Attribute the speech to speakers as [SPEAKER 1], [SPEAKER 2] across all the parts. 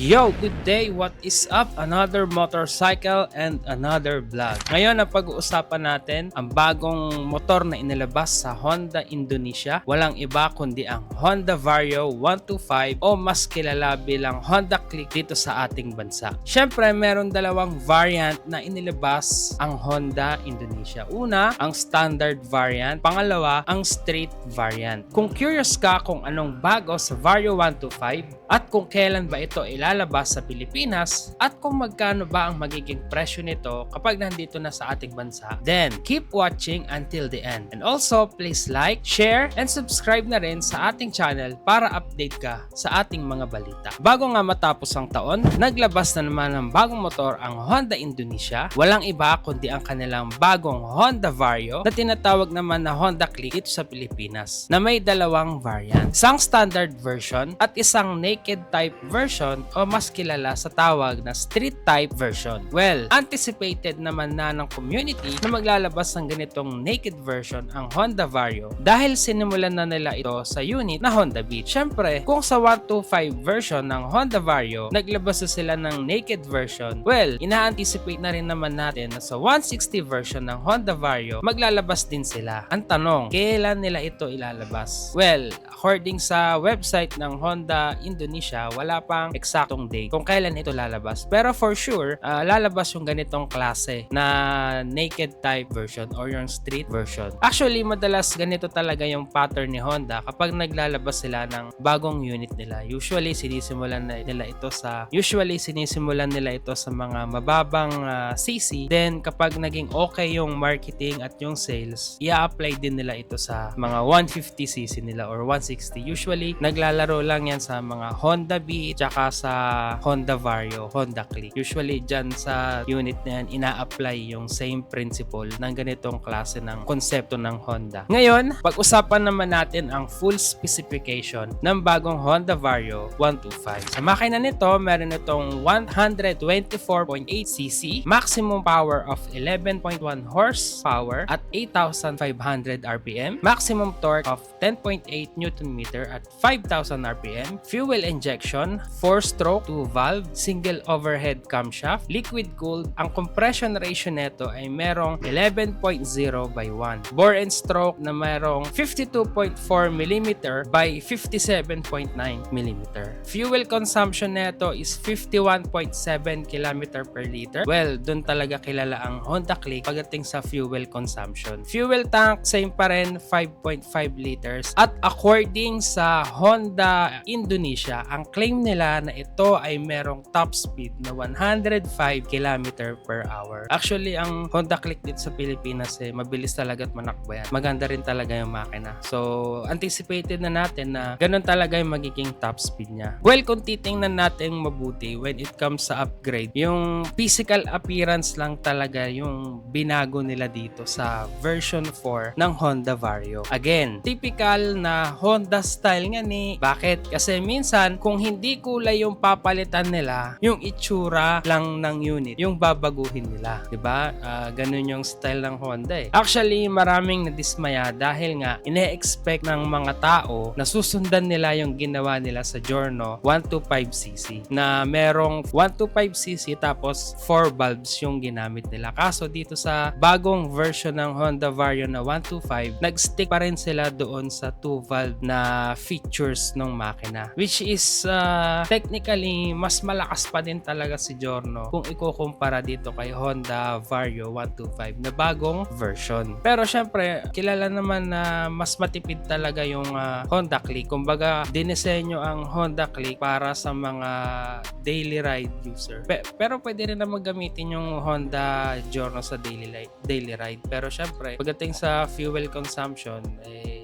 [SPEAKER 1] Yo, good day! What is up? Another motorcycle and another vlog. Ngayon, ang pag-uusapan natin ang bagong motor na inilabas sa Honda Indonesia. Walang iba kundi ang Honda Vario 125 o mas kilala bilang Honda Click dito sa ating bansa. Siyempre, meron dalawang variant na inilabas ang Honda Indonesia. Una, ang standard variant. Pangalawa, ang street variant. Kung curious ka kung anong bago sa Vario 125 at kung kailan ba ito ilalabas sa Pilipinas at kung magkano ba ang magiging presyo nito kapag nandito na sa ating bansa, then keep watching until the end. And also, please like, share, and subscribe na rin sa ating channel para update ka sa ating mga balita. Bago nga matapos ang taon, naglabas na naman ng bagong motor ang Honda Indonesia. Walang iba kundi ang kanilang bagong Honda Vario na tinatawag naman na Honda Click dito sa Pilipinas na may dalawang variant. Isang standard version at isang naked type version o mas kilala sa tawag na street type version. Well, anticipated naman na ng community na maglalabas ng ganitong naked version ang Honda Vario dahil sinimulan na nila ito sa unit na Honda Beat. Siyempre, kung sa 125 version ng Honda Vario, naglabas na sila ng naked version, well, ina-anticipate na rin naman natin na sa 160 version ng Honda Vario, maglalabas din sila. Ang tanong, kailan nila ito ilalabas? Well, according sa website ng Honda Indonesia, wala pang eksaktong date kung kailan ito lalabas. Pero for sure, lalabas yung ganitong klase na naked type version or yung street version. Actually, madalas ganito talaga yung pattern ni Honda kapag naglalabas sila ng bagong unit nila. Usually, sinisimulan nila ito sa mga mababang CC. Then, kapag naging okay yung marketing at yung sales, i-apply din nila ito sa mga 150cc nila or 160. Usually, naglalaro lang yan sa mga Honda Beat tsaka sa Honda Vario, Honda Click. Usually, dyan sa unit na yan, ina-apply yung same principle ng ganitong klase ng konsepto ng Honda. Ngayon, pag-usapan naman natin ang full specification ng bagong Honda Vario 125. Sa makina nito, meron itong 124.8cc, maximum power of 11.1 horsepower at 8,500 RPM, maximum torque of 10.8 Nm at 5,000 RPM, fuel injection, 4-stroke, 2-valve, single overhead camshaft, liquid-cooled. Ang compression ratio nito ay merong 11.0/1. Bore and stroke na merong 52.4 mm by 57.9 mm. Fuel consumption nito is 51.7 km per liter. Well, dun talaga kilala ang Honda Click pagdating sa fuel consumption. Fuel tank, same pa rin, 5.5 liters. At according sa Honda Indonesia, ang claim nila na ito ay merong top speed na 105 km per hour. Actually, ang Honda Click dito sa Pilipinas mabilis talaga at manakbo yan. Maganda rin talaga yung makina. So, anticipated na natin na ganun talaga yung magiging top speed niya. Well, kung titingnan natin mabuti when it comes sa upgrade, yung physical appearance lang talaga yung binago nila dito sa version 4 ng Honda Vario. Again, typical na Honda style nga ni. Bakit? Kasi minsan, kung hindi kulay yung papalitan nila, yung itsura lang ng unit, yung babaguhin nila. Diba? Ganun yung style ng Honda eh. Actually, maraming nadismaya dahil nga ine-expect ng mga tao na susundan nila yung ginawa nila sa Giorno 125cc na merong 125cc tapos 4 valves yung ginamit nila. Kaso dito sa bagong version ng Honda Vario na 125, nag-stick pa rin sila doon sa 2 valve na features ng makina, which is technically mas malakas pa din talaga si Giorno kung ikukumpara dito kay Honda Vario 125 na bagong version. Pero syempre, kilala naman na mas matipid talaga yung Honda Click. Kumbaga, dinisenyo ang Honda Click para sa mga daily ride user. Pero pwede rin naman gamitin yung Honda Giorno sa daily ride. Pero syempre, pagdating sa fuel consumption,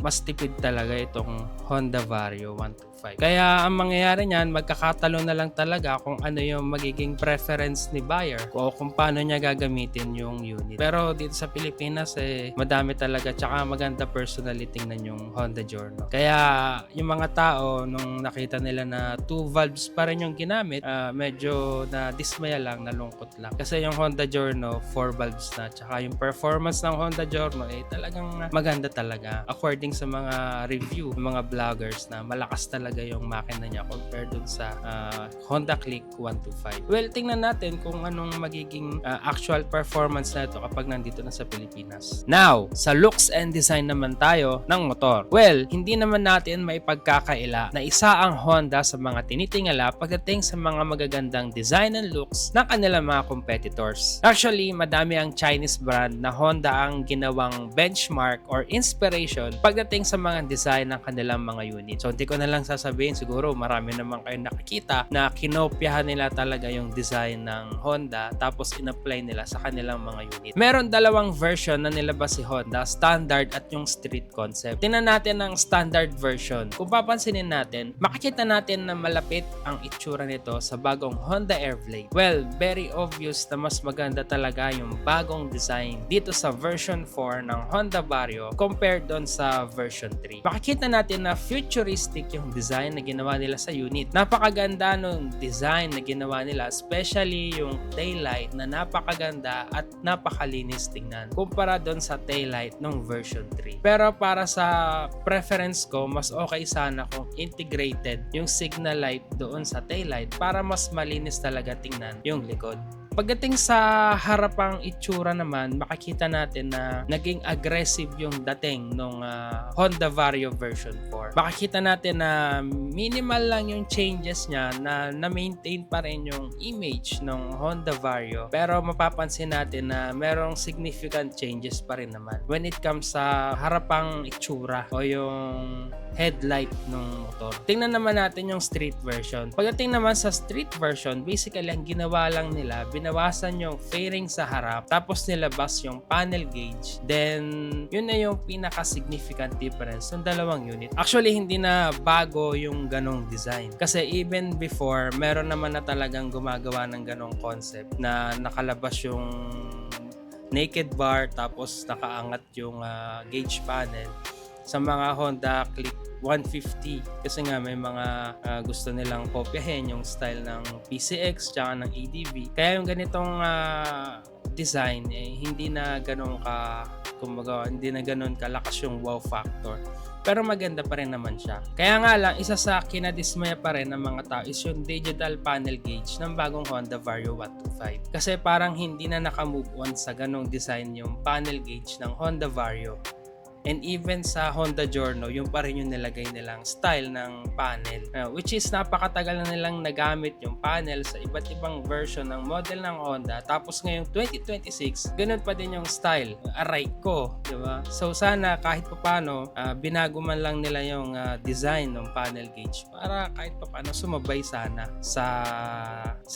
[SPEAKER 1] mas tipid talaga itong Honda Vario 125. Kaya ang mangyayari niyan, magkakatalo na lang talaga kung ano yung magiging preference ni buyer o kung paano niya gagamitin yung unit. Pero dito sa Pilipinas, madami talaga, tsaka maganda personally tingnan yung Honda Giorno. Kaya yung mga tao, nung nakita nila na 2 valves pa rin yung ginamit, medyo na dismaya lang, nalungkot lang. Kasi yung Honda Giorno, 4 valves na, tsaka yung performance ng Honda Giorno, talagang maganda talaga. According sa mga review, mga vloggers na malakas talaga yung makina niya compared dun sa Honda Click 125. Well, tingnan natin kung anong magiging actual performance na ito kapag nandito na sa Pilipinas. Now, sa looks and design naman tayo ng motor. Well, hindi naman natin may pagkakaila na isa ang Honda sa mga tinitingala pagdating sa mga magagandang design and looks ng kanilang mga competitors. Actually, madami ang Chinese brand na Honda ang ginawang benchmark or inspiration pagdating sa mga design ng kanilang mga unit. So, hindi ko na lang sasabihin, siguro marami naman kayo nakikita na kinopyahan nila talaga yung design ng Honda tapos in-apply nila sa kanilang mga unit. Meron dalawang version na nilabas si Honda, standard at yung street concept. Tingnan natin ang standard version. Kung papansinin natin, makikita natin na malapit ang itsura nito sa bagong Honda Airblade. Well, very obvious na mas maganda talaga yung bagong design dito sa version 4 ng Honda Vario compared doon sa version 3. Makikita natin na futuristic yung design na ginawa nila sa unit. Napakaganda nung design na ginawa nila, especially yung taillight na napakaganda at napakalinis tingnan kumpara doon sa taillight ng version 3. Pero para sa preference ko, mas okay sana kung integrated yung signal light doon sa taillight para mas malinis talaga tingnan yung likod. Pagdating sa harapang itsura naman, makikita natin na naging aggressive yung dating ng Honda Vario version 4. Makikita natin na minimal lang yung changes niya na na-maintain pa rin yung image ng Honda Vario. Pero mapapansin natin na merong significant changes pa rin naman when it comes sa harapang itsura o yung headlight ng motor. Tingnan naman natin yung street version. Pagdating naman sa street version, basically ang ginawa lang nila, binawasan yung fairing sa harap, tapos nilabas yung panel gauge. Then, yun na yung pinaka-significant difference ng dalawang unit. Actually, hindi na bago yung ganong design. Kasi even before, meron naman na talagang gumagawa ng ganong concept na nakalabas yung naked bar tapos nakaangat yung gauge panel sa mga Honda Click 150 kasi nga may mga gusto nilang kopyahin yung style ng PCX tsaka ng ADV. Kaya yung ganitong design hindi na ganun kumbaga hindi na ganun kalakas yung wow factor. Pero maganda pa rin naman siya. Kaya nga lang, isa sa kinadismaya pa rin ng mga tao is yung digital panel gauge ng bagong Honda Vario 125. Kasi parang hindi na nakamove on sa ganong design yung panel gauge ng Honda Vario. And even sa Honda Giorno, yung pa rin yung nilagay nilang style ng panel. Which is napakatagal na nilang nagamit yung panel sa iba't ibang version ng model ng Honda. Tapos ngayong 2026, ganun pa din yung style. Aray ko, di ba? So sana kahit paano, binago man lang nila yung design ng panel gauge para kahit paano sumabay sana sa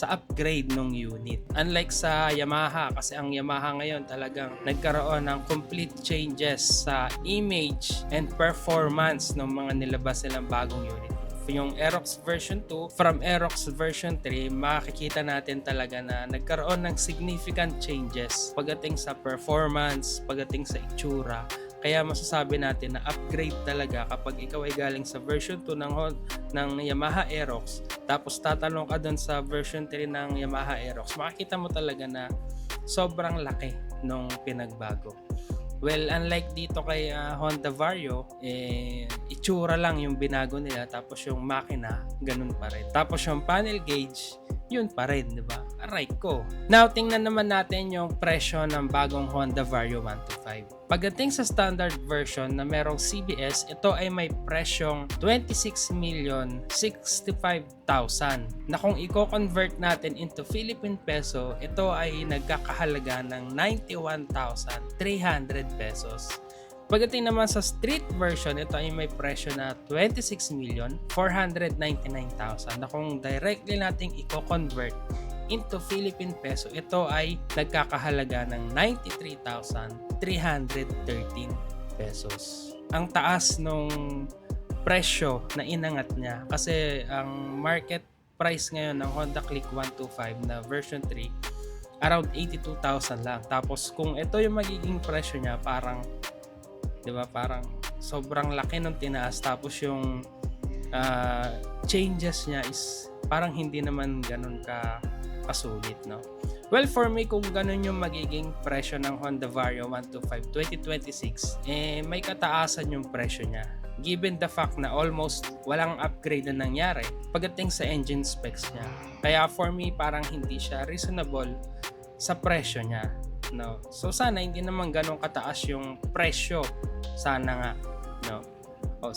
[SPEAKER 1] upgrade ng unit. Unlike sa Yamaha, kasi ang Yamaha ngayon talagang nagkaroon ng complete changes sa image and performance ng mga nilabas nilang bagong unit. Yung Aerox version 2 from Aerox version 3, makikita natin talaga na nagkaroon ng significant changes pagdating sa performance, pagdating sa itsura. Kaya masasabi natin na upgrade talaga kapag ikaw ay galing sa version 2 ng Yamaha Aerox tapos tatanong ka dun sa version 3 ng Yamaha Aerox, makikita mo talaga na sobrang laki nung pinagbago. Well, unlike dito kay Honda Vario, itsura lang yung binago nila tapos yung makina, ganun pa rin. Tapos yung panel gauge, yun pa rin, di ba? Aray ko. Now, tingnan naman natin yung presyo ng bagong Honda Vario 125. Pagdating sa standard version na merong CBS, ito ay may presyong 26,065,000 na kung i-convert natin into Philippine peso, ito ay nagkakahalaga ng 91,300 pesos. Pagdating naman sa street version, ito ay may presyo na 26,499,000 na kung directly nating i-convert into Philippine peso, ito ay nagkakahalaga ng 93,313 pesos. Ang taas nung presyo na inangat niya kasi ang market price ngayon ng Honda Click 125 na version 3 around 82,000 lang. Tapos kung ito yung magiging presyo niya, parang 'di ba, parang sobrang laki ng tinaas, tapos yung changes niya is parang hindi naman ganun kasulit, no? Well, for me, kung ganun yung magiging presyo ng Honda Vario 125 2026, may kataasan yung presyo niya. given the fact na almost walang upgrade na nangyari pagdating sa engine specs niya. Kaya for me, parang hindi siya reasonable sa presyo niya, no? So sana hindi naman ganun kataas yung presyo. Sana nga, no?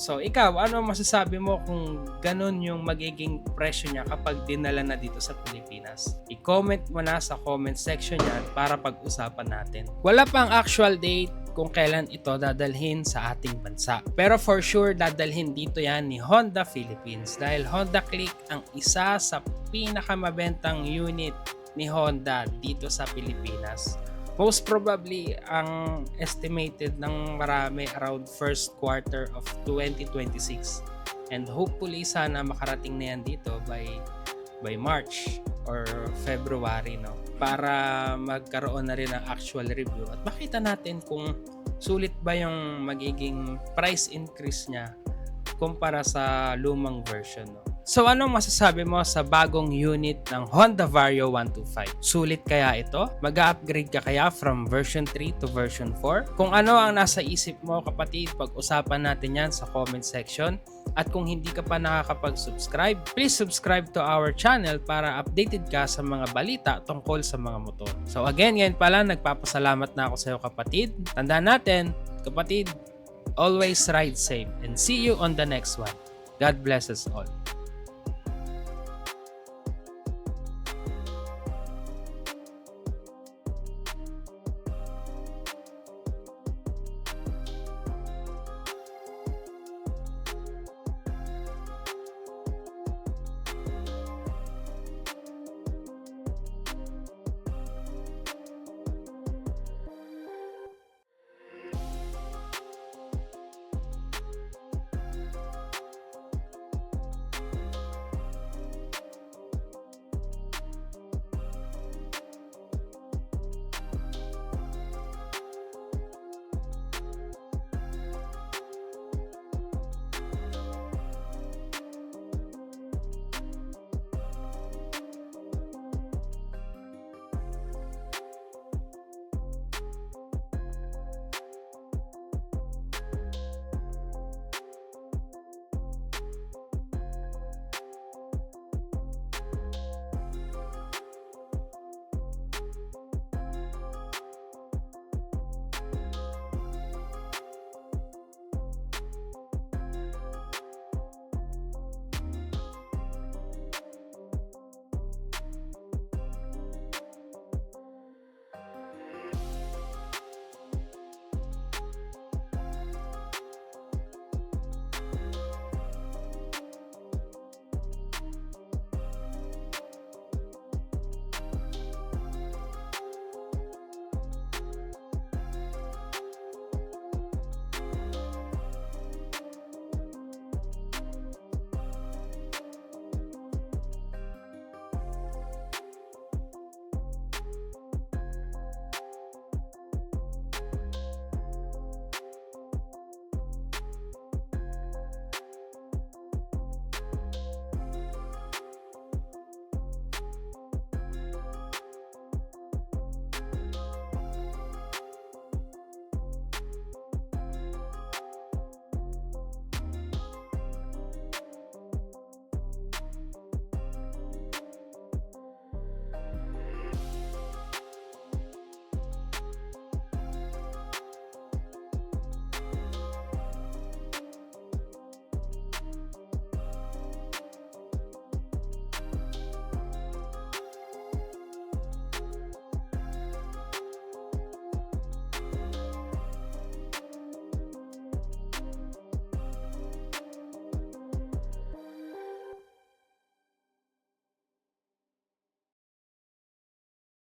[SPEAKER 1] So ikaw, ano masasabi mo kung ganun yung magiging presyo niya kapag dinala na dito sa Pilipinas? I-comment mo na sa comment section yan para pag-usapan natin. Wala pang actual date kung kailan ito dadalhin sa ating bansa. Pero for sure, dadalhin dito yan ni Honda Philippines dahil Honda Click ang isa sa pinakamabentang unit ni Honda dito sa Pilipinas. Most probably, ang estimated ng marami around first quarter of 2026. And hopefully, sana makarating na yan dito by March or February, no? Para magkaroon na rin ng actual review at makita natin kung sulit ba yung magiging price increase niya kumpara sa lumang version, no? So anong masasabi mo sa bagong unit ng Honda Vario 125? Sulit kaya ito? Mag-upgrade ka kaya from version 3 to version 4? Kung ano ang nasa isip mo kapatid, pag-usapan natin yan sa comment section. At kung hindi ka pa nakakapag-subscribe, please subscribe to our channel para updated ka sa mga balita tungkol sa mga motor. So again, ngayon pala nagpapasalamat na ako sa iyo kapatid. Tandaan natin, kapatid, always ride safe and see you on the next one. God bless us all.